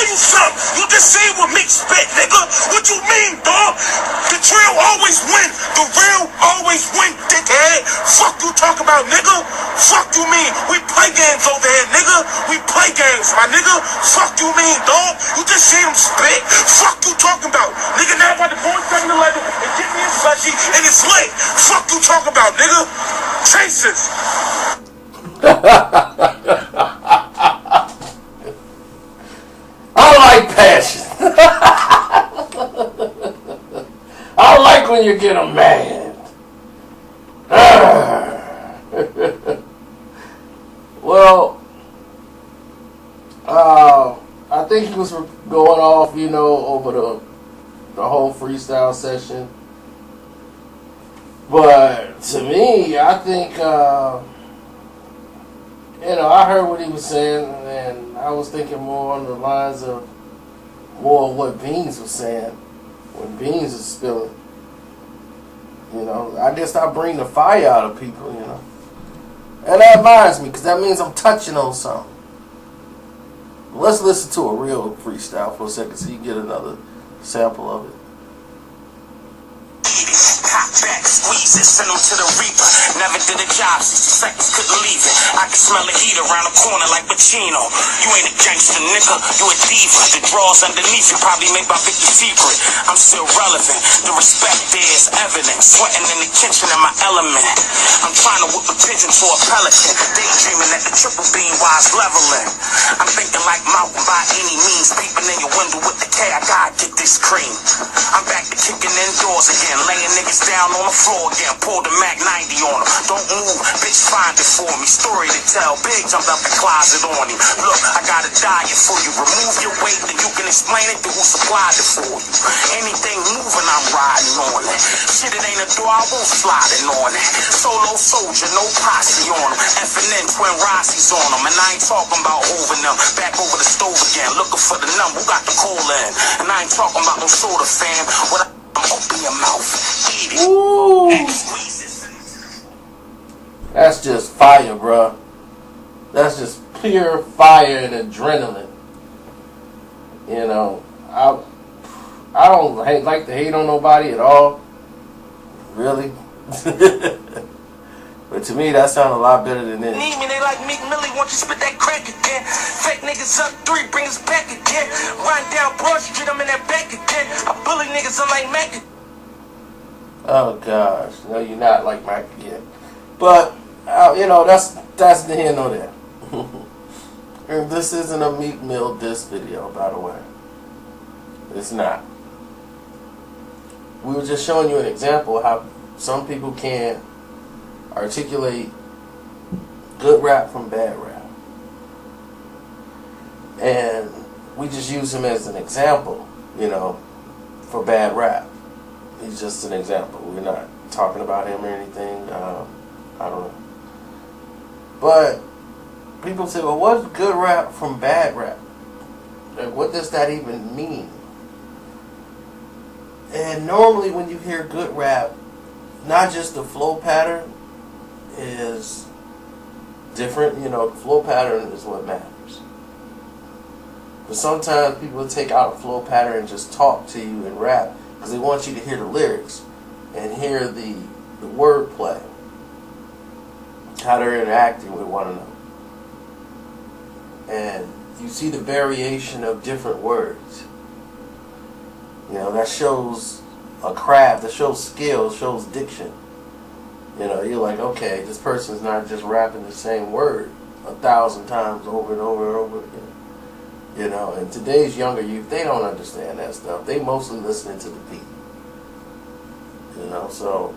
you something. You just seen what Meek spit, nigga. What you mean, dog? The drill always win. The real always win, dickhead. Fuck you talk about, nigga. Fuck you mean. We play games over here, nigga. We play games, my nigga. Fuck you mean, dog. You just seen him spit. Fuck you talking about. Nigga, now I'm about to go in 7-Eleven and get me a slushy and it's lit. Fuck you talking about, nigga. Chasers. I like passion. I like when you get them mad. Well, I think he was going off, over the whole freestyle session. But to me, I think, I heard what he was saying, and I was thinking more on the lines of what Beans was saying when Beans is spilling. I guess I bring the fire out of people, And that reminds me, because that means I'm touching on something. Let's listen to a real freestyle for a second so you get another sample of it. Hot back, squeeze it, send them to the reaper. Never did a job, 60 seconds, couldn't leave it. I can smell the heat around the corner like Pacino. You ain't a gangster, nigga, you a diva. The drawers underneath you probably made by Victor's Secret. I'm still relevant, the respect there is evident. Sweating in the kitchen in my element. I'm trying to whip a pigeon for a pelican. Daydreaming at the triple beam wise leveling. I'm thinking like Malcolm by any means. Peeping in your window with the K, I gotta get this cream. I'm back to kicking indoors again, laying niggas down on the floor again. Pull the Mac 90 on him. Don't move, bitch, find it for me. Story to tell, Big jumped out the closet on him. Look, I got a diet for you. Remove your weight, then you can explain it to who supplied it for you. Anything moving, I'm riding on it. Shit, it ain't a door, I won't sliding on it. Solo soldier, no posse on him. F&N, twin Rossies on him. And I ain't talking about hoving them. Back over the stove again, looking for the number. Who got the cola in? And I ain't talking about no soda, fam. What open your mouth. Eat it. Ooh. That's just fire, bro. That's just pure fire and adrenaline. I don't like to hate on nobody at all. Really. But to me, that sounds a lot better than this. Need me, they like Meek Millie, want you spit that crack again. Fake niggas up 3, bring us back again. Run down Broad Street, I'm in that back again. I bully niggas, I'm like Mac. Oh gosh, no, you're not like Mac again. But that's the here nor there. And this isn't a Meek Mill diss video, by the way. It's not. We were just showing you an example of how some people can articulate good rap from bad rap. And we just use him as an example, for bad rap. He's just an example. We're not talking about him or anything. I don't know. But people say, well, what's good rap from bad rap? Like, what does that even mean? And normally when you hear good rap, not just the flow pattern is different. The flow pattern is what matters. But sometimes people take out a flow pattern and just talk to you and rap because they want you to hear the lyrics and hear the wordplay, how they're interacting with one another. And you see the variation of different words. That shows a craft, that shows skill, shows diction. You're like, okay, this person's not just rapping the same word 1,000 times over and over and over again. And today's younger youth, they don't understand that stuff. They mostly listening to the beat. So,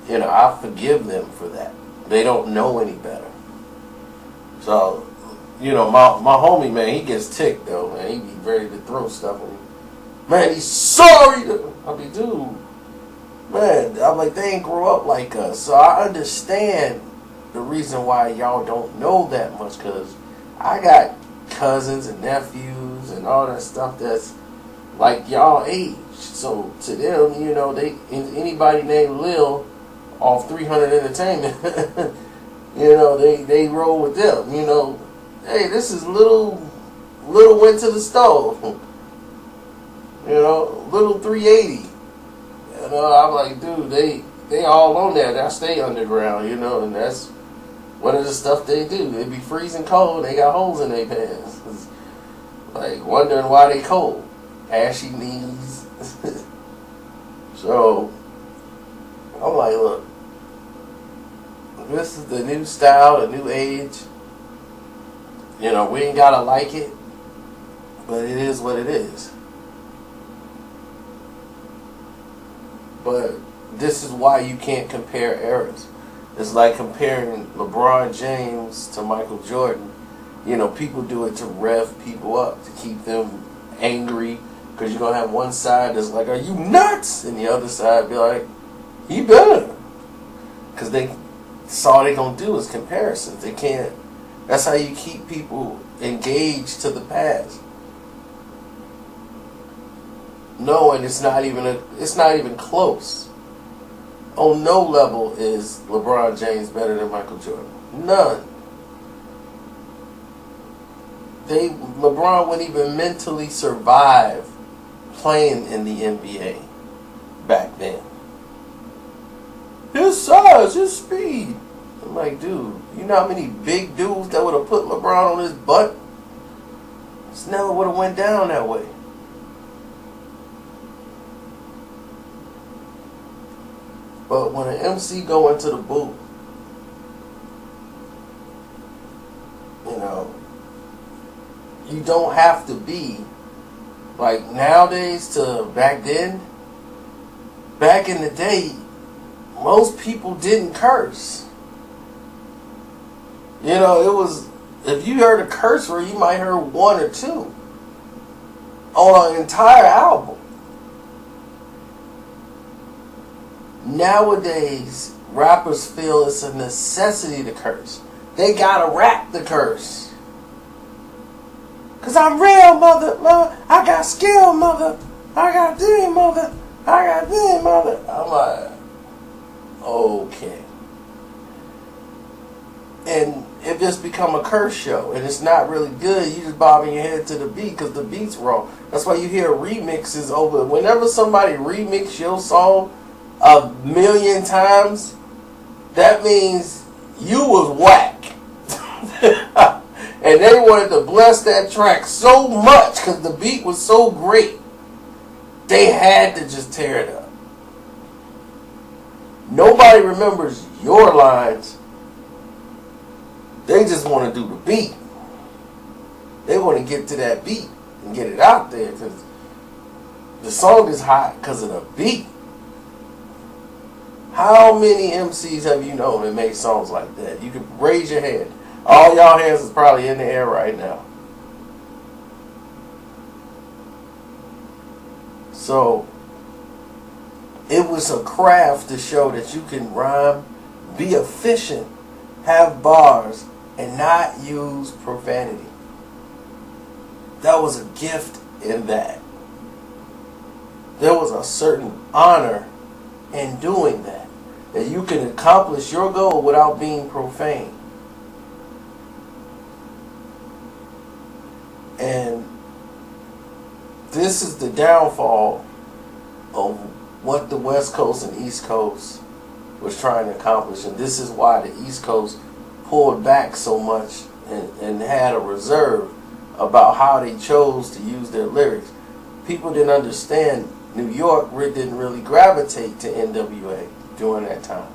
I forgive them for that. They don't know any better. So, my homie, man, he gets ticked, though, man. He be ready to throw stuff at me. Man, he's sorry. I mean, dude, man, I'm like, they ain't grow up like us. So I understand the reason why y'all don't know that much, because I got cousins and nephews and all that stuff that's like y'all age. So to them, they anybody named Lil off 300 Entertainment, they roll with them, hey, this is little went to the stove. You know, little 380. You know, I'm like, dude, they all on that. They stay underground, you know, and that's one of the stuff they do. They be freezing cold. They got holes in their pants. It's like wondering why they cold. Ashy knees. So I'm like, look, this is the new style, the new age. You know, we ain't gotta like it, but it is what it is. But this is why you can't compare eras. It's like comparing LeBron James to Michael Jordan. You know, people do it to rev people up, to keep them angry, because you're going to have one side that's like, are you nuts? And the other side be like, he better. Because that's all they're going to do is comparisons. They can't. That's how you keep people engaged to the past. Knowing it's not even close. On no level is LeBron James better than Michael Jordan. None. LeBron wouldn't even mentally survive playing in the NBA back then. His size, his speed. I'm like, dude, you know how many big dudes that would have put LeBron on his butt? It's never would have went down that way. But when an MC go into the booth, you know, you don't have to be like nowadays to back then. Back in the day, most people didn't curse. You know, it was, if you heard a curse word, you might hear one or two on an entire album. Nowadays, rappers feel it's a necessity to curse. They gotta rap the curse. Cause I'm real, mother. I got skill, mother. I got this, mother. I got this, mother. I'm like, okay. And it just become a curse show, and it's not really good. You just bobbing your head to the beat because the beat's wrong. That's why you hear remixes over. Whenever somebody remix your song 1,000,000 times, that means you was whack. And they wanted to bless that track so much because the beat was so great. They had to just tear it up. Nobody remembers your lines. They just want to do the beat. They want to get to that beat and get it out there because the song is hot because of the beat. How many MCs have you known that make songs like that? You can raise your hand. All y'all hands is probably in the air right now. So, it was a craft to show that you can rhyme, be efficient, have bars, and not use profanity. That was a gift in that. There was a certain honor in doing that. That you can accomplish your goal without being profane. And this is the downfall of what the West Coast and East Coast was trying to accomplish. And this is why the East Coast pulled back so much and had a reserve about how they chose to use their lyrics. People didn't understand New York didn't really gravitate to NWA during that time.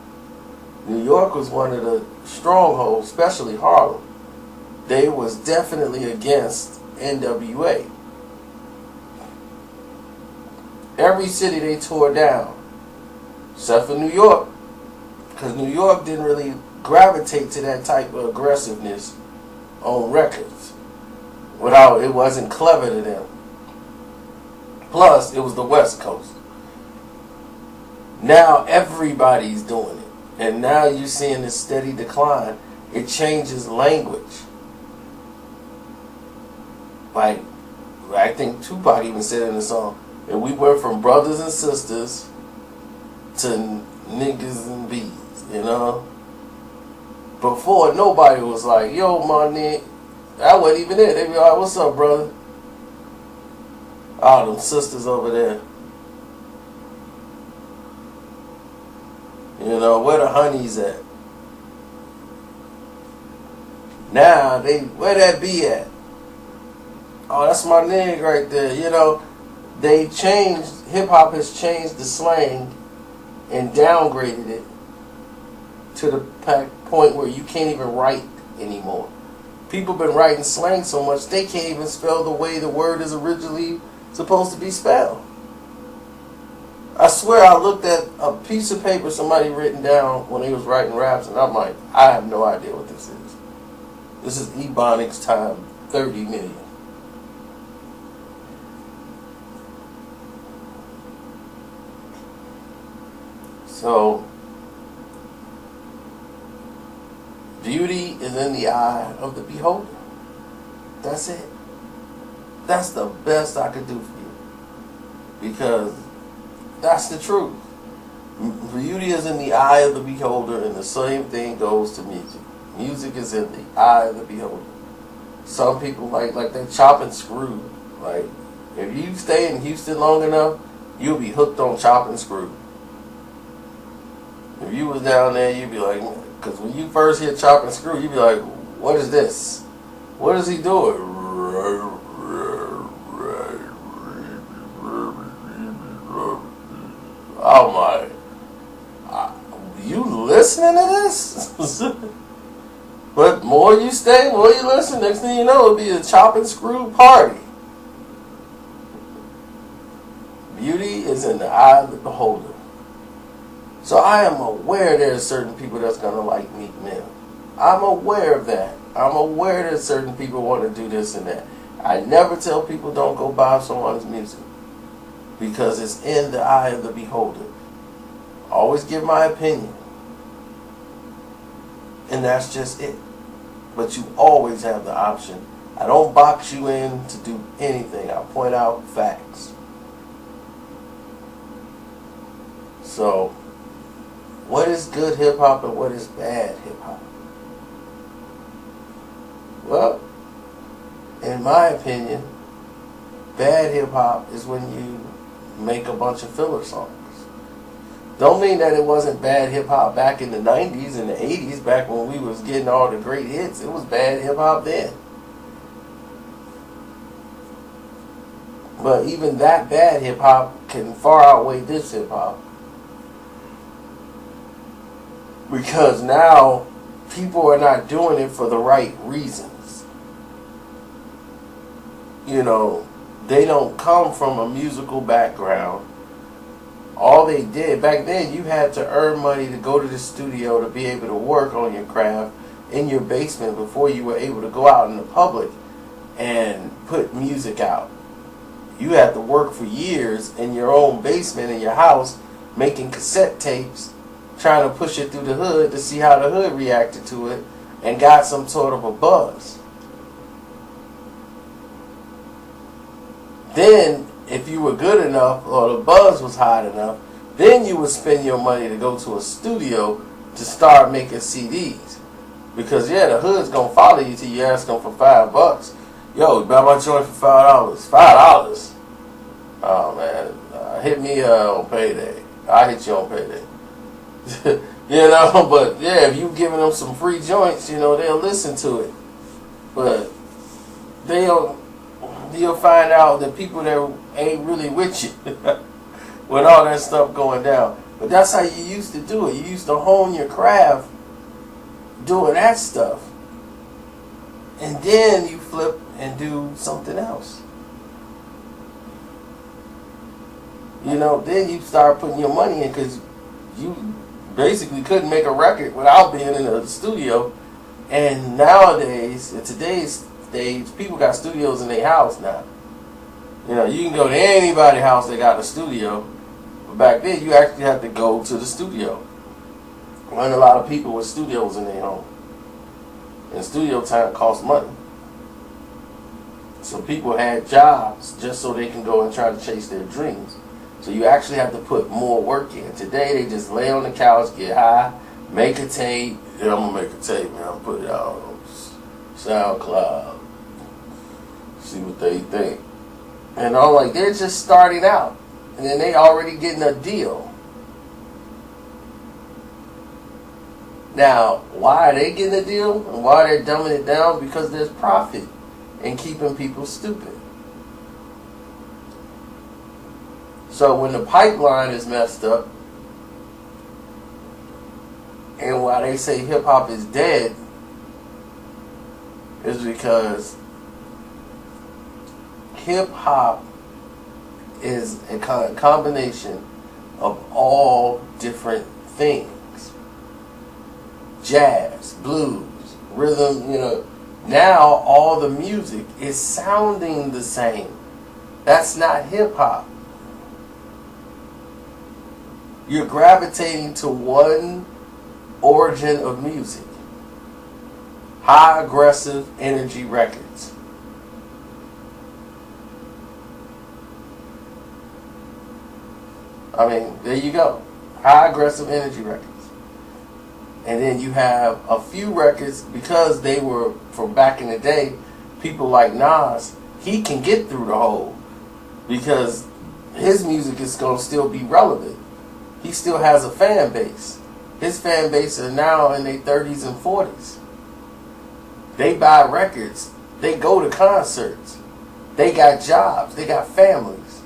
New York was one of the strongholds, especially Harlem. They was definitely against NWA. Every city they tore down, except for New York, because New York didn't really gravitate to that type of aggressiveness on records. It wasn't clever to them. Plus, it was the West Coast. Now everybody's doing it. And now you're seeing this steady decline. It changes language. Like, I think Tupac even said in the song, and we went from brothers and sisters to niggas and bees, you know? Before, nobody was like, yo, my nigga, I wasn't even there. They be like, "What's up, brother?" Oh, them sisters over there. You know, where the honeys at? Now, where that be at? Oh, that's my nigga right there. You know, they changed, hip-hop has changed the slang and downgraded it to the point where you can't even write anymore. People been writing slang so much, they can't even spell the way the word is originally supposed to be spelled. I swear I looked at a piece of paper somebody written down when he was writing raps, and I'm like, I have no idea what this is. This is Ebonics time 30 million. So, beauty is in the eye of the beholder. That's it. That's the best I could do for you. Because that's the truth. Beauty is in the eye of the beholder, and the same thing goes to music. Music is in the eye of the beholder. Some people like they chop and screw. Like, if you stay in Houston long enough, you'll be hooked on chop and screw. If you was down there, you'd be like, because when you first hear chop and screw, you'd be like, what is this? What is he doing? Oh my. You listening to this? But more you stay, more you listen, next thing you know, it'll be a chop and screw party. Beauty is in the eye of the beholder. So I am aware there are certain people that's going to like Meek Mill. I'm aware of that. I'm aware that certain people want to do this and that. I never tell people don't go buy someone's music, because it's in the eye of the beholder. I always give my opinion. And that's just it. But you always have the option. I don't box you in to do anything. I point out facts. So, what is good hip-hop and what is bad hip-hop? Well, in my opinion, bad hip-hop is when you make a bunch of filler songs. Don't mean that it wasn't bad hip-hop back in the 90s and the 80s, back when we was getting all the great hits. It was bad hip-hop then. But even that bad hip-hop can far outweigh this hip-hop. Because now, people are not doing it for the right reasons. You know, they don't come from a musical background. All they did, back then you had to earn money to go to the studio to be able to work on your craft in your basement before you were able to go out in the public and put music out. You had to work for years in your own basement in your house making cassette tapes, trying to push it through the hood to see how the hood reacted to it and got some sort of a buzz. Then, if you were good enough or the buzz was hot enough, then you would spend your money to go to a studio to start making CDs. Because yeah, the hood's gonna follow you till you ask them for $5. Yo, buy my joint for $5. $5? Oh man, hit me on payday. I'll hit you on payday. You know, but yeah, if you giving them some free joints, you know, they'll listen to it. But you'll find out that people that ain't really with you with all that stuff going down. But that's how you used to do it. You used to hone your craft doing that stuff. And then you flip and do something else. You know, then you start putting your money in, because you basically couldn't make a record without being in a studio. And nowadays, in today's stage, people got studios in their house now. You know, you can go to anybody's house that got a studio. But back then, you actually had to go to the studio. And a lot of people with studios in their home. And studio time costs money. So people had jobs just so they can go and try to chase their dreams. So you actually have to put more work in. Today, they just lay on the couch, get high, make a tape. Yeah, I'm going to make a tape, man. I'll put it out on SoundCloud. See what they think. And I'm like, they're just starting out. And then they already getting a deal. Now, why are they getting a deal? And why they're dumbing it down? Because there's profit in keeping people stupid. So when the pipeline is messed up, and why they say hip-hop is dead, is because hip-hop is a combination of all different things. Jazz, blues, rhythm, Now all the music is sounding the same. That's not hip-hop. You're gravitating to one origin of music. High aggressive energy records. I mean, there you go. High aggressive energy records. And then you have a few records, because they were from back in the day, people like Nas, he can get through the hole because his music is going to still be relevant. He still has a fan base. His fan base are now in their 30s and 40s. They buy records. They go to concerts. They got jobs. They got families.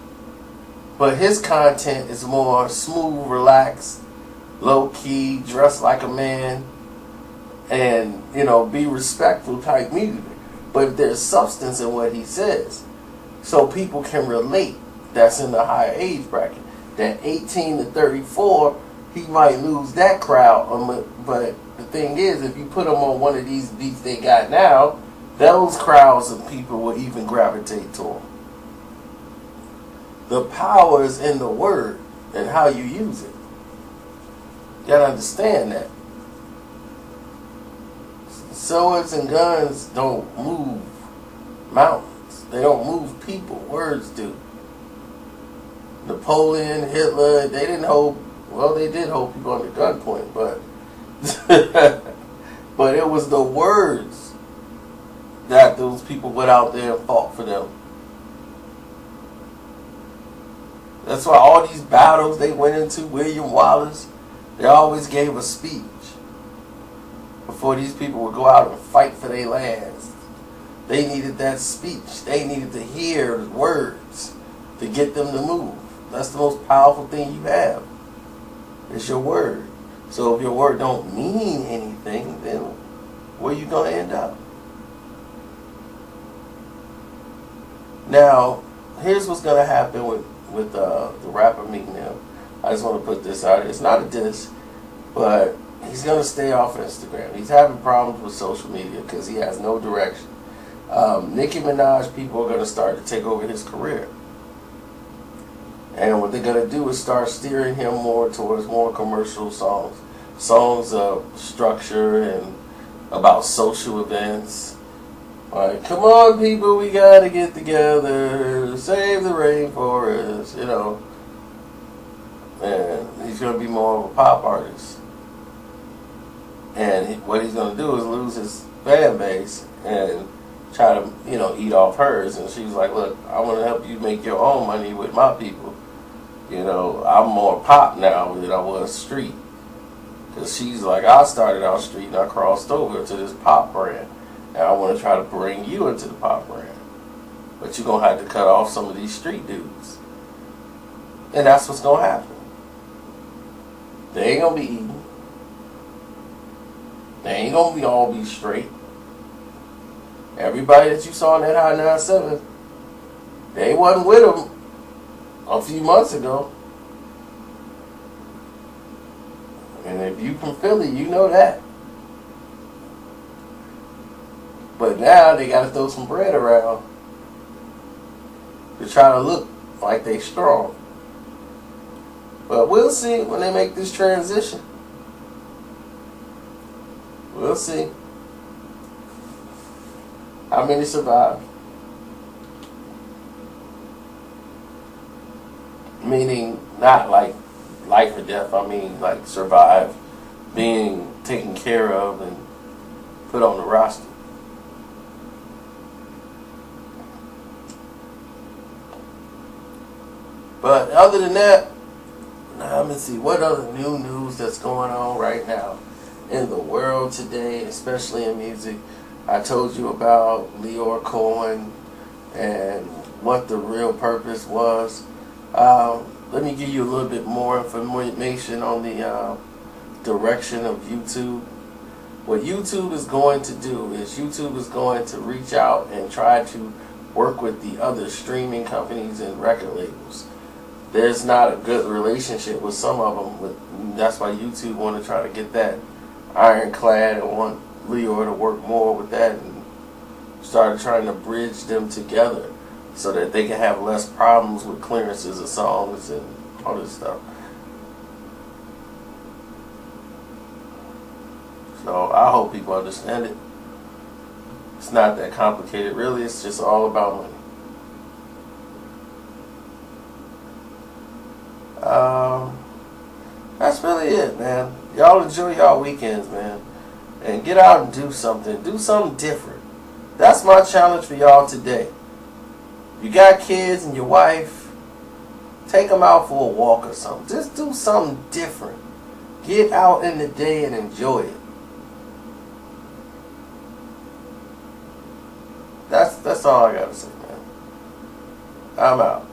But his content is more smooth, relaxed, low-key, dress like a man, and, be respectful type music. But there's substance in what he says. So people can relate. That's in the higher age bracket. That 18 to 34, he might lose that crowd. But the thing is, if you put him on one of these beats they got now, those crowds of people will even gravitate to him. The power is in the word and how you use it. You gotta understand that. Swords and guns don't move mountains. They don't move people. Words do. Napoleon, Hitler, they did hold people under gunpoint, but but it was the words that those people went out there and fought for them. That's why all these battles they went into, William Wallace, they always gave a speech before these people would go out and fight for their lands. They needed that speech. They needed to hear the words to get them to move. That's the most powerful thing you have. It's your word. So if your word don't mean anything, then where you gonna end up? Now, here's what's gonna happen with the rapper Meek Mill. I just want to put this out. It's not a diss, but he's gonna stay off Instagram. He's having problems with social media because he has no direction. Nicki Minaj people are gonna start to take over his career. And what they're going to do is start steering him more towards more commercial songs. Songs of structure and about social events. Like, come on people, we got to get together, save the rainforest, And he's going to be more of a pop artist. And what he's going to do is lose his fan base and try to, eat off hers. And she was like, look, I want to help you make your own money with my people. I'm more pop now than I was street. Because she's like, I started out street and I crossed over to this pop brand. And I want to try to bring you into the pop brand. But you're going to have to cut off some of these street dudes. And that's what's going to happen. They ain't going to be eating. They ain't going to all be straight. Everybody that you saw in that High 97, they wasn't with them a few months ago. And if you from Philly, you know that. But now they got to throw some bread around to try to look like they strong. But we'll see when they make this transition. We'll see how many survive. Meaning not like life or death, I mean like survive being taken care of and put on the roster. other than that, let me see what other new news that's going on right now in the world today, especially in music. I told you about Leor Cohen and what the real purpose was. Let me give you a little bit more information on the direction of YouTube. What YouTube is going to do is YouTube is going to reach out and try to work with the other streaming companies and record labels. There's not a good relationship with some of them. That's why YouTube want to try to get that ironclad and want Leor to work more with that and started trying to bridge them together so that they can have less problems with clearances of songs and all this stuff. So I hope people understand it. It's not that complicated, really. It's just all about money. That's really it, man. Y'all enjoy y'all weekends, man. And get out and do something. Do something different. That's my challenge for y'all today. You got kids and your wife, take them out for a walk or something. Just do something different. Get out in the day and enjoy it. That's all I gotta say, man. I'm out.